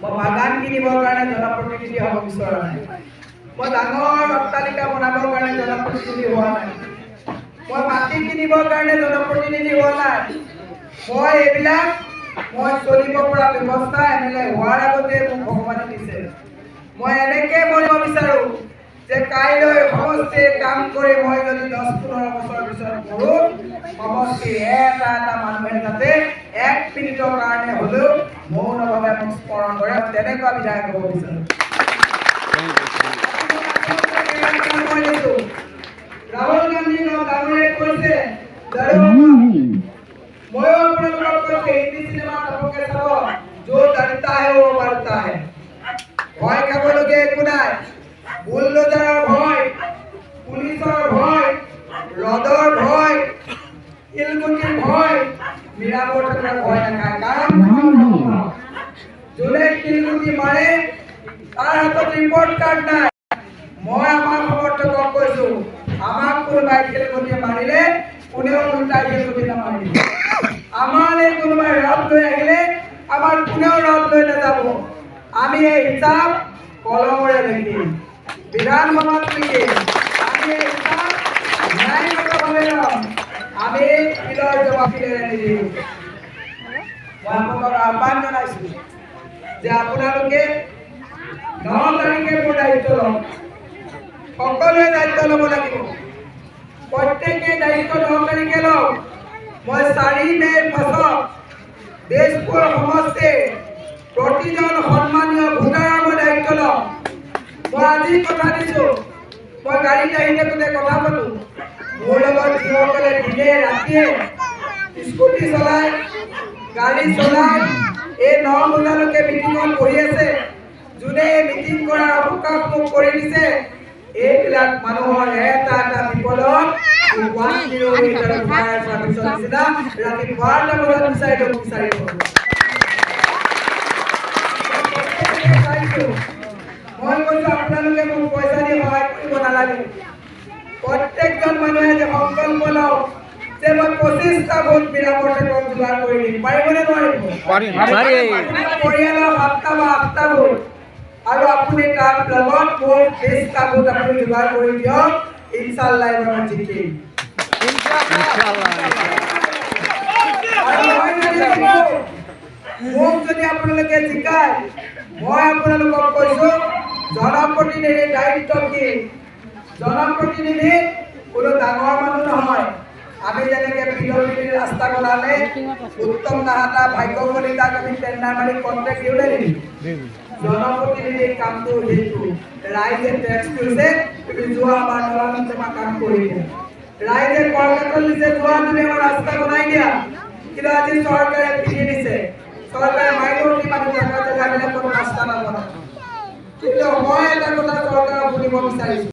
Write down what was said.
মই বাগান কিনিবৰ কাৰণে জনপ্ৰতিনিধি হ'ব বিচৰা নাই। মই ডাঙৰ অট্টালিকা বনাবৰ কাৰণে জনপ্ৰতিনিধি হোৱা নাই। মই মাটি কিনিবৰ কাৰণে জনপ্ৰতিনিধি হোৱা নাই। মই এইবিলাক মই চলিব পৰা ব্যৱস্থা এমএলএ হোৱাৰ আগতে মোক ভগৱানে দিছে। মই এনেকৈ মৰিব বিচাৰোঁ যে কাইলৈ সমষ্টিৰ কাম কৰি মই যদি 10-15 বছৰ পিছত কৰোঁ, সমষ্টিৰ এটা মানুহে যাতে 1 মিনিটৰ কাৰণে হ'লেও মৌনভাৱে মোক স্মৰণ কৰে, তেনেকুৱা বিধায়ক হ'ব বিচাৰোঁ। ৰাহুল গান্ধী ডাঙৰীয়াই কৈছে, ময়ো আপোনালোকক কৈছোঁ, হিন্দী চিনেমা আপোনালোকে চাব, য'ত ডৰতা হে वो मरता है। ভয় খাবলগীয়া একো নাই। বুলডোজাৰৰ ভয়, পুলিচৰ ভয়, ৰদৰ ভয়, শিলগুটিৰ ভয়, মীৰাবৰ ঠাকুৰৰ ভয় নাখায়। কাৰণ যোনে শিলগুটি মাৰে তাৰ হাতত ৰিপৰ্ট কাৰ্ড নাই। মই আমাৰ সমৰ্থকক কৈছোঁ, আমাক কোনোবাই শিলগুটি মাৰিলে কোনেও উল্টাই শিলগুটি নামাৰিব। আমাৰ এই কোনোবাই ৰদ লৈ আহিলে আমাৰ কোনেও ৰদ লৈ নাযাব। আমি এই হিচাপ কলমৰে লিখিম, বিধানসভাত লিখিম। আমি এই হিচাপ ন্যায়গতভাৱে ল'ম। আমি শিলৰ জবাবদিহিৰে নিদিওঁ। মই আপোনালোকক আহ্বান জনাইছোঁ যে আপোনালোকে 9 তাৰিখে মোৰ দায়িত্ব ল'ম। সকলোৱে দায়িত্ব ল'ব লাগিব। প্ৰত্যেকে দায়িত্ব 9 তাৰিখে লওক। মই 4 মে'ৰ পাছত তেজপুৰ সমষ্টিৰ প্ৰতিজন সন্মানীয় ভোটাৰৰ মই দায়িত্ব ল'ম। মই আজি কথা দিছোঁ, মই গাড়ীত আহি থাকোঁতে কথা পাতোঁ। মোৰ লগত যিসকলে দিনে ৰাতিয়ে স্কুটি চলায়, গাড়ী চলায়, এই 9 বজালৈকে মিটিঙত বহি আছে, যোনে মিটিং কৰাৰ অৱকাশ মোক কৰি দিছে, এইবিলাক মানুহৰ এটা বিপদত 1 কিলোমিটাৰ ফায়াৰ চাৰ্ভিচৰ নিচিনা ৰাতি 12টা বজাত বিচাৰিব। মই কৈছোঁ আপোনালোকে মোক পইচা দি সহায় কৰিব নালাগে। প্ৰত্যেকজন মানুহে যে সংকল্প লওক যে মই 25টা ভোট মীৰাবৰ ঠাকুৰক যোগাৰ কৰি দিম। পাৰিবনে নোৱাৰিব? পৰিয়ালৰ 7টা বা 8টা ভোট আৰু আপুনি তাৰ লগত মোৰ 20টা ভোট আপুনি যোগাৰ কৰি দিয়ক। ইনশাআল্লাহ এবাৰ মই জিকিম। মোক যদি আপোনালোকে জিকায়, মই আপোনালোকক কৈছোঁ জনপ্ৰতিনিধিৰ দায়িত্ব কি? জনপ্ৰতিনিধি কোনো ডাঙৰ মানুহ নহয়। আমি যেনেকৈ পিডব্লিউডিৰ ৰাস্তা বনালে উত্তম নাহাতা, ভাগ্য কলিতাক আমি টেণ্ডাৰ মাৰি কণ্ট্ৰেক্ট দিওঁ নে নিদিওঁ? জনপ্ৰতিনিধিৰ কামটো সেইটো। ৰাইজে টেক্স দিছে, তুমি যোৱা আমাৰ নলা কাম কৰি দিয়া। ৰাইজে কৰ কাটল দিছে, যোৱা তুমি আমাৰ ৰাস্তা বনাই দিয়া। কিন্তু আজি চৰকাৰে পিঠি দিছে, চৰকাৰে মাইনৰিটি মানুহ জেগাবিলাকত ৰাস্তা নবনায়। কিন্তু মই এটা কথা চৰকাৰক শুনিব বিচাৰিছোঁ।